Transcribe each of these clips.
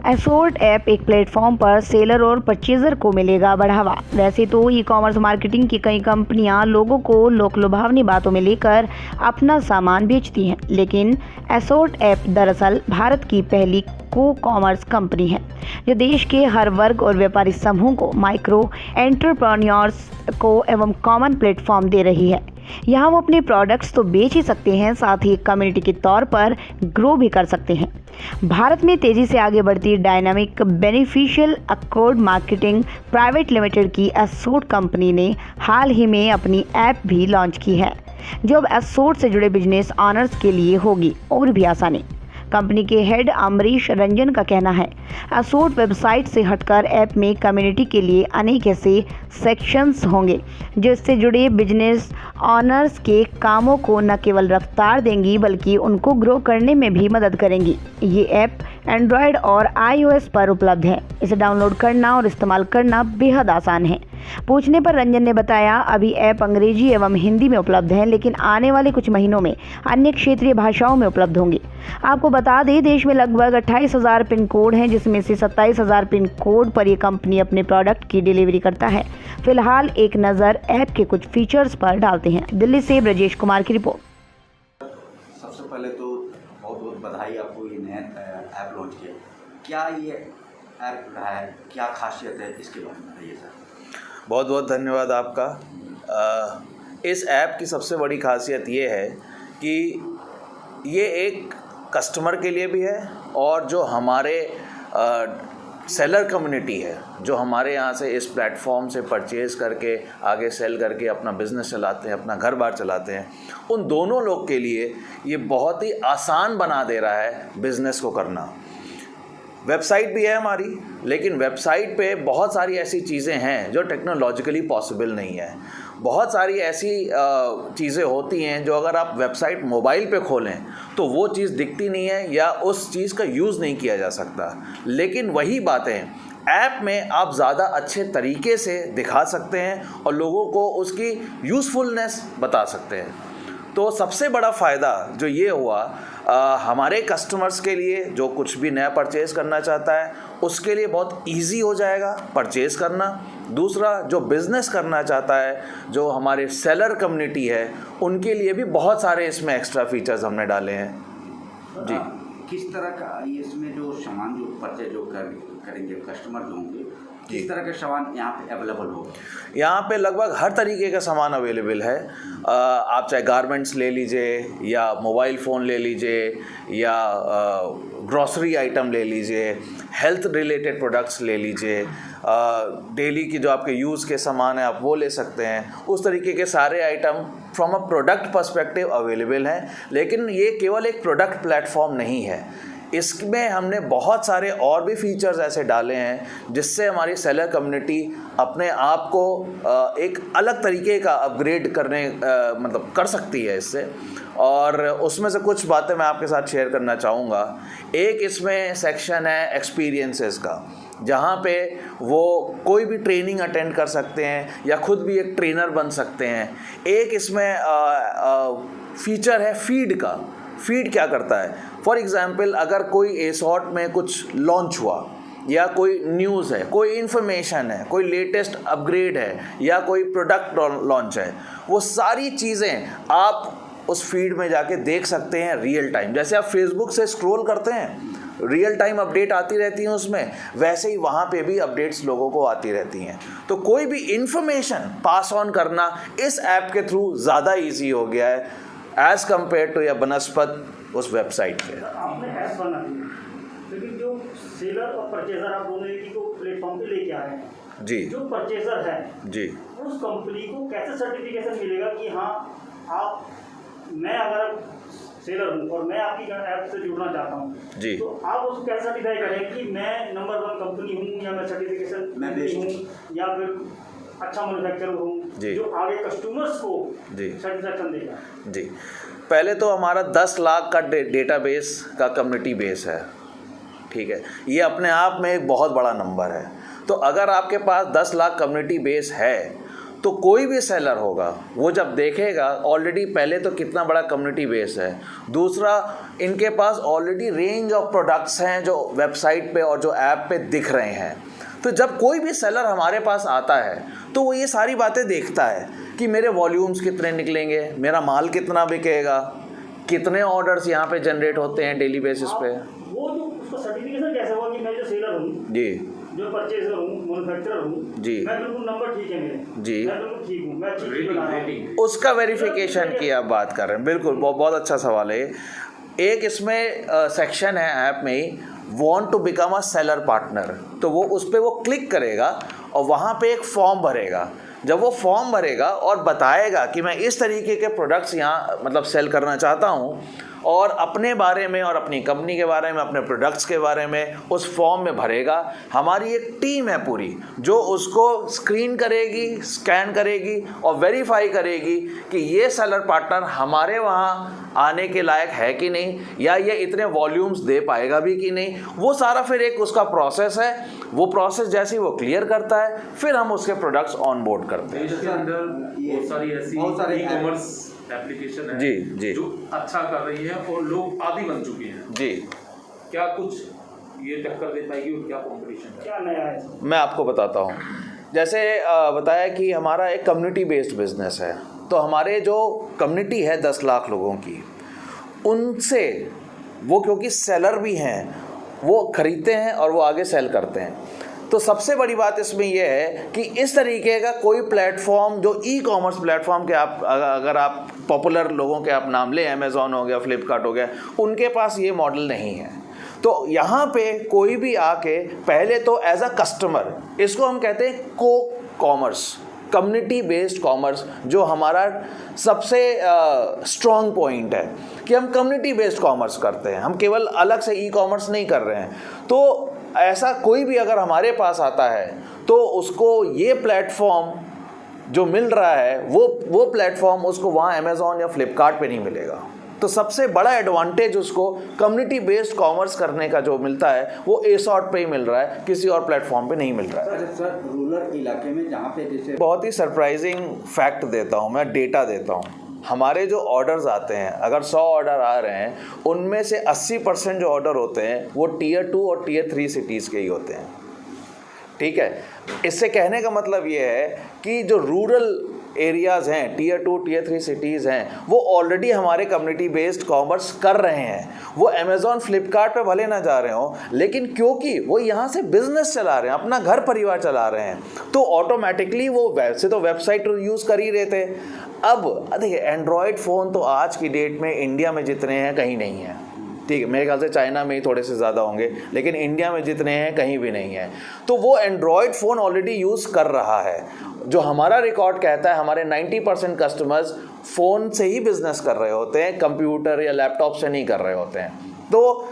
Assort app एक platform पर seller और परचेजर को मिलेगा बढ़ावा। वैसे तो ई कॉमर्स मार्केटिंग की कई कंपनियां लोगों को लोक लुभावनी बातों में लेकर अपना सामान बेचती हैं, लेकिन एसोर्ट ऐप दरअसल भारत की पहली कॉमर्स कंपनी है जो देश के हर वर्ग और व्यापारी समूह को, माइक्रो एंटरप्रेन्योर्स को एवं कॉमन प्लेटफॉर्म दे रही है। यहाँ वो अपने प्रोडक्ट्स तो बेच ही सकते हैं, साथ ही कम्युनिटी के तौर पर ग्रो भी कर सकते हैं। भारत में तेजी से आगे बढ़ती dynamic beneficial accord marketing private limited की एसोर्ट कंपनी ने हाल ही में अपनी ऐप भी लॉन्च की है, जो अब एसोर्ट से जुड़े बिजनेस ऑनर्स के लिए होगी और भी आसानी। कंपनी के हेड अमरीश रंजन का कहना है, एसोर्ट वेबसाइट से हटकर ऐप में कम्युनिटी के लिए अनेक ऐसे सेक्शंस होंगे जो इससे जुड़े बिजनेस ऑनर्स के कामों को न केवल रफ्तार देंगी बल्कि उनको ग्रो करने में भी मदद करेंगी। ये ऐप एंड्रॉयड और iOS पर उपलब्ध है। इसे डाउनलोड करना और इस्तेमाल करना बेहद आसान है। पूछने पर रंजन ने बताया, अभी ऐप अंग्रेजी एवं हिंदी में उपलब्ध है, लेकिन आने वाले कुछ महीनों में अन्य क्षेत्रीय भाषाओं में उपलब्ध होंगी। आपको बता दें, देश में लगभग 28,000 पिन कोड हैं, जिसमें से 27,000 पिन कोड पर यह कंपनी अपने प्रोडक्ट की डिलीवरी करता है। फिलहाल एक नज़र ऐप के कुछ फीचर्स पर डालते हैं। दिल्ली से ब्रजेश कुमार की रिपोर्ट। सबसे पहले तो बहुत बहुत बधाई आपको, ये नया ऐप लॉन्च किया। क्या ये ऐप रहा है, क्या खासियत है, इसके बारे में बताइए सर। बहुत बहुत धन्यवाद आपका। इस ऐप की सबसे बड़ी खासियत ये है कि ये एक कस्टमर के लिए भी है और जो हमारे सेलर कम्युनिटी है, जो हमारे यहाँ से इस प्लेटफॉर्म से परचेज़ करके आगे सेल करके अपना बिज़नेस चलाते हैं, अपना घर बार चलाते हैं, उन दोनों लोग के लिए ये बहुत ही आसान बना दे रहा है बिज़नेस को करना। वेबसाइट भी है हमारी, लेकिन वेबसाइट पे बहुत सारी ऐसी चीज़ें हैं जो टेक्नोलॉजिकली पॉसिबल नहीं है। बहुत सारी ऐसी चीज़ें होती हैं जो अगर आप वेबसाइट मोबाइल पे खोलें तो वो चीज़ दिखती नहीं है या उस चीज़ का यूज़ नहीं किया जा सकता। लेकिन वही बातें ऐप में आप ज़्यादा अच्छे तरीके से दिखा सकते हैं और लोगों को उसकी यूज़फुलनेस बता सकते हैं। तो सबसे बड़ा फ़ायदा जो ये हुआ हमारे कस्टमर्स के लिए, जो कुछ भी नया परचेज़ करना चाहता है उसके लिए बहुत इजी हो जाएगा परचेज़ करना। दूसरा, जो बिज़नेस करना चाहता है, जो हमारे सेलर कम्युनिटी है, उनके लिए भी बहुत सारे इसमें एक्स्ट्रा फीचर्स हमने डाले हैं। जी, किस तरह का ये इसमें जो सामान जो परचेज जो करेंगे कस्टमर जो होंगे, किस तरह के सामान यहाँ पे अवेलेबल होगा? यहाँ पे लगभग हर तरीके का सामान अवेलेबल है। आप चाहे गारमेंट्स ले लीजिए या मोबाइल फ़ोन ले लीजिए या ग्रॉसरी आइटम ले लीजिए, हेल्थ रिलेटेड प्रोडक्ट्स ले लीजिए, डेली की जो आपके यूज़ के सामान हैं आप वो ले सकते हैं। उस तरीके के सारे item from a product perspective available हैं। लेकिन ये केवल एक प्रोडक्ट प्लेटफॉर्म नहीं है, इसमें हमने बहुत सारे और भी फीचर्स ऐसे डाले हैं जिससे हमारी सेलर कम्युनिटी अपने आप को एक अलग तरीके का अपग्रेड करने मतलब कर सकती है इससे। और उसमें से कुछ बातें मैं आपके साथ शेयर करना चाहूँगा। एक इसमें सेक्शन है एक्सपीरियंसेस का, जहाँ पे वो कोई भी ट्रेनिंग अटेंड कर सकते हैं या खुद भी एक ट्रेनर बन सकते हैं। एक इसमें फीचर है फीड का। फीड क्या करता है? फॉर एग्ज़ाम्पल, अगर कोई एसोर्ट में कुछ लॉन्च हुआ या कोई न्यूज़ है, कोई इन्फॉर्मेशन है, कोई लेटेस्ट अपग्रेड है या कोई प्रोडक्ट लॉन्च है, वो सारी चीज़ें आप उस फीड में जाके देख सकते हैं रियल टाइम। जैसे आप फेसबुक से स्क्रॉल करते हैं, रियल टाइम अपडेट आती रहती हैं उसमें, वैसे ही वहाँ पे भी अपडेट्स लोगों को आती रहती हैं। तो कोई भी इन्फॉर्मेशन पास ऑन करना इस ऐप के थ्रू ज़्यादा ईजी हो गया है एज़ कम्पेयर टू या बनस्पत उस वेबसाइट पे। आपने ऐप बना दी, लेकिन जो सेलर और परचेजर आप दोनों एक ही को प्लेटफॉर्म पे लेके आए हैं जी, जो परचेजर है जी, उस कंपनी को कैसे सर्टिफिकेशन मिलेगा कि हाँ आप, मैं अगर सेलर हूँ और मैं आपकी ऐप से जुड़ना चाहता हूँ जी, तो आप उसको कैसे सर्टिफाई करें कि मैं नंबर 1 कंपनी हूँ या मैं सर्टिफिकेशन मैं हूँ या फिर अच्छा मैन्युफैक्चरर हूँ जो आगे कस्टमर्स को सेटिस्फैक्शन देगा? जी, पहले तो हमारा 10 लाख का डेटाबेस का कम्युनिटी बेस है, ठीक है। ये अपने आप में एक बहुत बड़ा नंबर है। तो अगर आपके पास 10 लाख कम्युनिटी बेस है तो कोई भी सेलर होगा वो जब देखेगा ऑलरेडी पहले तो कितना बड़ा कम्युनिटी बेस है, दूसरा इनके पास ऑलरेडी रेंज ऑफ प्रोडक्ट्स हैं जो वेबसाइट पे और जो ऐप पे दिख रहे हैं। तो जब कोई भी सेलर हमारे पास आता है तो वो ये सारी बातें देखता है कि मेरे वॉल्यूम्स कितने निकलेंगे, मेरा माल कितना बिकेगा, कितने ऑर्डर्स यहाँ पे जनरेट होते हैं डेली बेसिस पे। वो जो उसका सर्टिफिकेशन कैसे हुआ कि मैं जो सेलर हूँ, जी, जो परचेजर हूँ, मैन्युफैक्चरर हूँ, जी, मैं बिल्कुल नंबर ठीक है मेरे, जी, मैं बिल्कुल ठीक हूँ, मैं अच्छी चीज़ बना रहा हूँ, उसका वेरिफिकेशन की आप बात कर रहे हैं। बिल्कुल, बहुत अच्छा सवाल है। एक इसमें सेक्शन है ऐप में ही, want to become a seller partner, तो वो उस पर वो क्लिक करेगा और वहाँ पे एक फॉर्म भरेगा। जब वो फॉर्म भरेगा और बताएगा कि मैं इस तरीके के प्रोडक्ट्स यहाँ मतलब सेल करना चाहता हूँ और अपने बारे में और अपनी कंपनी के बारे में, अपने प्रोडक्ट्स के बारे में उस फॉर्म में भरेगा, हमारी एक टीम है पूरी जो उसको स्क्रीन करेगी, स्कैन करेगी और वेरीफाई करेगी कि ये सेलर पार्टनर हमारे वहाँ आने के लायक है कि नहीं, या ये इतने वॉल्यूम्स दे पाएगा भी कि नहीं। वो सारा फिर एक उसका प्रोसेस है। वो प्रोसेस जैसे ही वो क्लियर करता है फिर हम उसके प्रोडक्ट्स ऑन बोर्ड करते हैं। देश के अंदर बहुत सारी ऐसी ई-कॉमर्स एप्लीकेशन है जी, जी, जो अच्छा कर रही है और लोग आदी बन चुके हैं। जी, क्या कुछ ये टक्कर दे पाएगी और क्या कंपटीशन है, क्या नया है? मैं आपको बताता हूँ। जैसे बताया कि हमारा एक कम्युनिटी बेस्ड बिजनेस है, तो हमारे जो कम्युनिटी है 10 लाख लोगों की, उनसे वो क्योंकि सेलर भी हैं, वो खरीदते हैं और वो आगे सेल करते हैं। तो सबसे बड़ी बात इसमें यह है कि इस तरीके का कोई प्लेटफॉर्म जो ई कॉमर्स प्लेटफॉर्म के आप अगर आप पॉपुलर लोगों के आप नाम लें, अमेज़ॉन हो गया, फ्लिपकार्ट हो गया, उनके पास ये मॉडल नहीं है। तो यहाँ पे कोई भी आके पहले तो एज अ कस्टमर, इसको हम कहते हैं को कॉमर्स, कम्युनिटी बेस्ड कॉमर्स, जो हमारा सबसे स्ट्रॉन्ग पॉइंट है कि हम कम्युनिटी बेस्ड कॉमर्स करते हैं, हम केवल अलग से ई कॉमर्स नहीं कर रहे हैं। तो ऐसा कोई भी अगर हमारे पास आता है तो उसको ये प्लेटफॉर्म जो मिल रहा है वो प्लेटफॉर्म उसको वहाँ अमेज़ॉन या फ्लिपकार्ट पे नहीं मिलेगा। तो सबसे बड़ा एडवांटेज उसको कम्युनिटी बेस्ड कॉमर्स करने का जो मिलता है वो एसॉर्ट पे ही मिल रहा है, किसी और प्लेटफॉर्म पे नहीं मिल रहा है। सर रूरल इलाके में जहाँ पे जैसे बहुत ही सरप्राइजिंग फैक्ट देता हूँ मैं, डेटा देता हूँ। हमारे जो ऑर्डर्स आते हैं, अगर 100 ऑर्डर आ रहे हैं, उनमें से 80% जो ऑर्डर होते हैं वो टियर 2 और टियर 3 सिटीज़ के ही होते हैं। ठीक है, इससे कहने का मतलब ये है कि जो रूरल एरियाज़ हैं, टियर 2 टियर 3 सिटीज़ हैं, वो ऑलरेडी हमारे कम्युनिटी बेस्ड कॉमर्स कर रहे हैं। वो अमेज़ॉन फ्लिपकार्ट पे भले ना जा रहे हों, लेकिन क्योंकि वो यहाँ से बिजनेस चला रहे हैं, अपना घर परिवार चला रहे हैं, तो ऑटोमेटिकली वो वैसे तो वेबसाइट यूज़ कर ही रहे थे। अब देखिए, एंड्रॉयड फ़ोन तो आज की डेट में इंडिया में जितने हैं कहीं नहीं है। ठीक है, मेरे ख्याल से चाइना में ही थोड़े से ज़्यादा होंगे, लेकिन इंडिया में जितने हैं कहीं भी नहीं है। तो वो एंड्रॉयड फ़ोन ऑलरेडी यूज़ कर रहा है। जो हमारा रिकॉर्ड कहता है, हमारे 90% कस्टमर्स फ़ोन से ही बिज़नेस कर रहे होते हैं, कंप्यूटर या लैपटॉप से नहीं कर रहे होते हैं। तो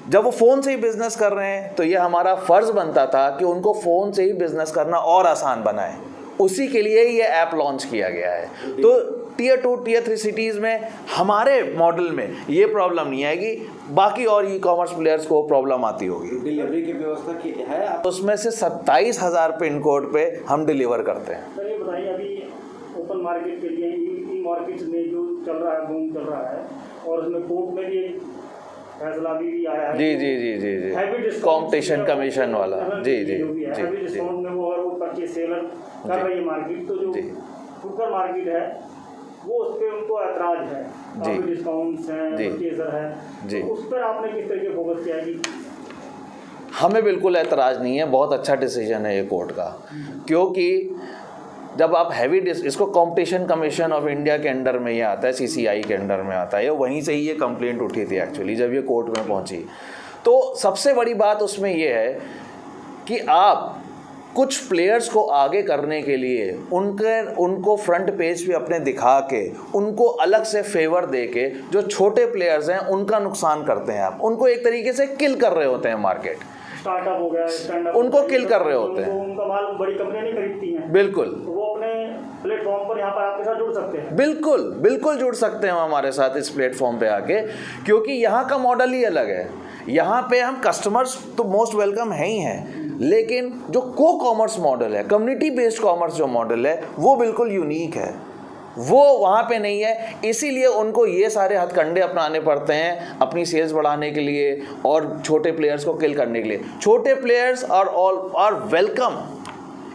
जब वो फ़ोन से ही बिज़नेस कर रहे हैं तो ये हमारा फ़र्ज़ बनता था कि उनको फ़ोन से ही बिज़नेस करना और आसान बनाए। उसी के लिए ये ऐप लॉन्च किया गया है। तो टियर 2 टियर 3 सिटीज़ में हमारे मॉडल में ये प्रॉब्लम नहीं आएगी, बाकी और ई कॉमर्स प्लेयर्स को प्रॉब्लम आती होगी। डिलीवरी की व्यवस्था की है आप? उसमें से 27,000 पिन कोड पे हम डिलीवर करते हैं। सर ये बताइए, अभी ओपन मार्केट के लिए ई मार्केट में जो चल रहा है, बूम चल रहा है, और उसमें कोर्ट में भी एक फैसला भी आया है। जी जी जी जी जी, कॉम्पिटिशन कमीशन वाला। जी जी जी हैवी डिस्काउंट में वो अगर वो परचेज सेलर कर रही है मार्केट, तो जो फुटकर मार्केट है वो उस पर उनको ऐतराज है, काफ़ी डिस्काउंट्स हैं, परचेजर है, जी, तो उस पर आपने किस तरीके फोकस किया है? कि हमें बिल्कुल ऐतराज़ नहीं है, बहुत अच्छा डिसीजन है ये कोर्ट का, क्योंकि जब आप हैवी इसको कंपटीशन कमीशन ऑफ इंडिया के अंडर में ये आता है, CCI के अंडर में आता है, वहीं से ही ये कंप्लेंट उठी थी एक्चुअली जब ये कोर्ट में पहुंची। तो सबसे बड़ी बात उसमें ये है कि आप कुछ प्लेयर्स को आगे करने के लिए उनको फ्रंट पेज पे अपने दिखा के, उनको अलग से फेवर दे के जो छोटे प्लेयर्स हैं उनका नुकसान करते हैं। आप उनको एक तरीके से किल कर रहे होते हैं। मार्केट स्टार्टअप हो गया, स्टैंडअप, उनको किल कर रहे होते हैं। उनका माल बड़ी कंपनियां नहीं खरीदती हैं। बिल्कुल, तो वो अपने प्लेटफॉर्म पर यहाँ पर आपके साथ जुड़ सकते हैं। बिल्कुल बिल्कुल जुड़ सकते हैं हमारे साथ इस प्लेटफॉर्म पे आके, क्योंकि यहाँ का मॉडल ही अलग है। यहाँ पे हम कस्टमर्स तो मोस्ट वेलकम है ही हैं, लेकिन जो को कॉमर्स मॉडल है, कम्युनिटी बेस्ड कॉमर्स जो मॉडल है, वो बिल्कुल यूनिक है, वो वहाँ पे नहीं है। इसीलिए उनको ये सारे हथकंडे अपनाने पड़ते हैं अपनी सेल्स बढ़ाने के लिए और छोटे प्लेयर्स को किल करने के लिए। छोटे प्लेयर्स आर वेलकम।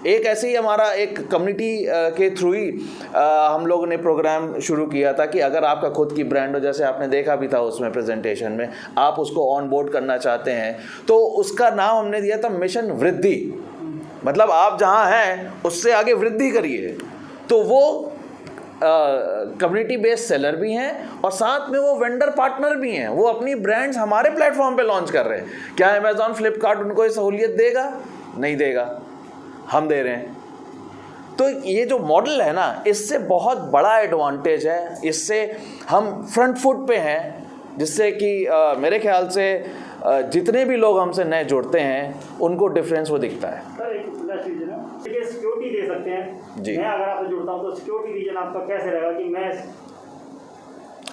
एक ऐसे ही हमारा एक कम्युनिटी के थ्रू ही हम लोगों ने प्रोग्राम शुरू किया था कि अगर आपका खुद की ब्रांड हो, जैसे आपने देखा भी था उसमें प्रेजेंटेशन में, आप उसको ऑन बोर्ड करना चाहते हैं तो उसका नाम हमने दिया था मिशन वृद्धि। मतलब आप जहां हैं उससे आगे वृद्धि करिए। तो वो कम्युनिटी बेस्ड सेलर भी हैं और साथ में वो वेंडर पार्टनर भी हैं, वो अपनी ब्रांड्स हमारे प्लेटफॉर्म पे लॉन्च कर रहे हैं। क्या अमेजॉन फ्लिपकार्ट उनको ये सहूलियत देगा? नहीं देगा, हम दे रहे हैं। तो ये जो मॉडल है ना, इससे बहुत बड़ा एडवांटेज है, इससे हम फ्रंट फुट पे हैं, जिससे कि मेरे ख्याल से जितने भी लोग हमसे नए जुड़ते हैं उनको डिफरेंस वो दिखता है। सर एक चीज़ ना, सिक्योरिटी दे सकते हैं जी। मैं अगर आपसे जुड़ता हूँ तो सिक्योरिटी रीजन आपका कैसे रहेगा कि मैं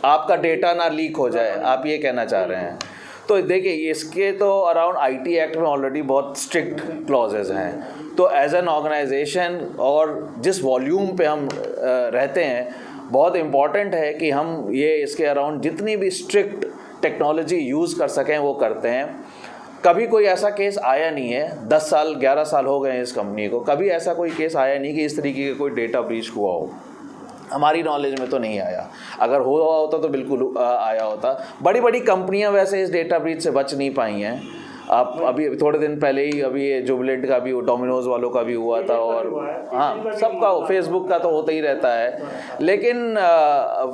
आपका डेटा ना लीक हो जाए, आप ये कहना चाह रहे हैं? तो देखिए, इसके तो अराउंड आईटी एक्ट में ऑलरेडी बहुत स्ट्रिक्ट क्लॉजेज हैं। तो एज एन ऑर्गेनाइजेशन और जिस वॉल्यूम पे हम रहते हैं, बहुत इम्पॉर्टेंट है कि हम ये इसके अराउंड जितनी भी स्ट्रिक्ट टेक्नोलॉजी यूज़ कर सकें वो करते हैं। कभी कोई ऐसा केस आया नहीं है, 10 साल 11 साल हो गए हैं इस कंपनी को, कभी ऐसा कोई केस आया नहीं कि इस तरीके का कोई डेटा ब्रीच हुआ हो। हमारी नॉलेज में तो नहीं आया, अगर हुआ होता तो बिल्कुल आया होता। बड़ी बड़ी कंपनियां वैसे इस डेटा ब्रीच से बच नहीं पाई हैं। आप अभी थोड़े दिन पहले ही अभी ये जुबलेंट का भी, डोमिनोज वालों का भी हुआ था, और हाँ, सबका, फेसबुक का तो होता ही रहता है। लेकिन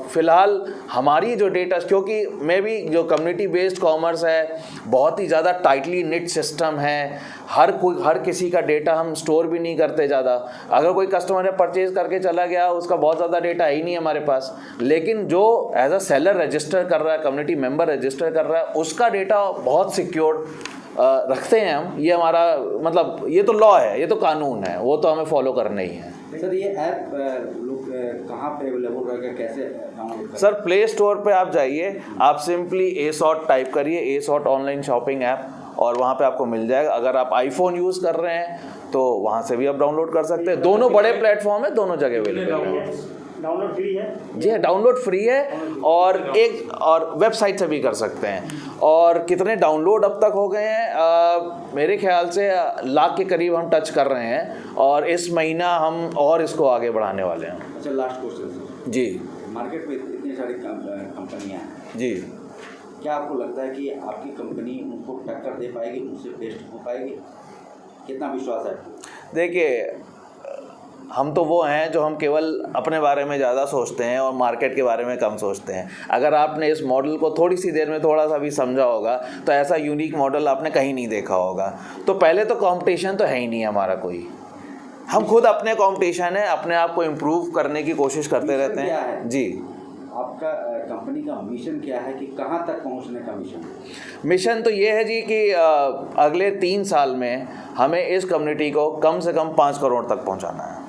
फ़िलहाल हमारी जो डेटा, क्योंकि मैं भी जो कम्युनिटी बेस्ड कॉमर्स है, बहुत ही ज़्यादा टाइटली निट सिस्टम है, हर किसी का डेटा हम स्टोर भी नहीं करते ज़्यादा। अगर कोई कस्टमर है परचेज़ करके चला गया, उसका बहुत ज़्यादा डेटा है ही नहीं हमारे पास, लेकिन जो एज अ सेलर रजिस्टर कर रहा है, कम्युनिटी मेंबर रजिस्टर कर रहा है, उसका डेटा बहुत सिक्योर्ड रखते हैं हम। ये हमारा मतलब, ये तो लॉ है, ये तो कानून है, वो तो हमें फॉलो करना ही है। सर ये ऐप लोग कहाँ पे अवेलेबल रहेगा, कैसे डाउनलोड करें? सर प्ले स्टोर पे आप जाइए, आप सिंपली ASOT टाइप करिए, ASOT ऑनलाइन शॉपिंग ऐप, और वहाँ पे आपको मिल जाएगा। अगर आप आईफोन यूज़ कर रहे हैं तो वहाँ से भी आप डाउनलोड कर सकते हैं। दोनों बड़े प्लेटफॉर्म है, दोनों जगह अवेलेबल है। डाउनलोड फ्री है? जी हाँ, डाउनलोड फ्री है, और वेबसाइट से भी कर सकते हैं। और कितने डाउनलोड अब तक हो गए हैं? मेरे ख्याल से 1 लाख के करीब हम टच कर रहे हैं, और इस महीना हम और इसको आगे बढ़ाने वाले हैं। अच्छा, लास्ट क्वेश्चन जी। मार्केट में इतनी सारी कंपनियां हैं जी, क्या आपको लगता है कि आपकी कंपनी उनको टक्कर दे पाएगी, उनसे बेस्ट हो पाएगी? कितना विश्वास है? देखिए, हम तो वो हैं जो हम केवल अपने बारे में ज़्यादा सोचते हैं और मार्केट के बारे में कम सोचते हैं। अगर आपने इस मॉडल को थोड़ी सी देर में थोड़ा सा भी समझा होगा तो ऐसा यूनिक मॉडल आपने कहीं नहीं देखा होगा। तो पहले तो कंपटीशन तो है ही नहीं हमारा कोई, हम खुद अपने कंपटीशन है, अपने आप को इम्प्रूव करने की कोशिश करते रहते हैं। जी, आपका कंपनी का मिशन क्या है कि कहाँ तक पहुँचने का मिशन तो ये है जी कि अगले 3 साल में हमें इस कम्युनिटी को कम से कम 5 करोड़ तक पहुँचाना है।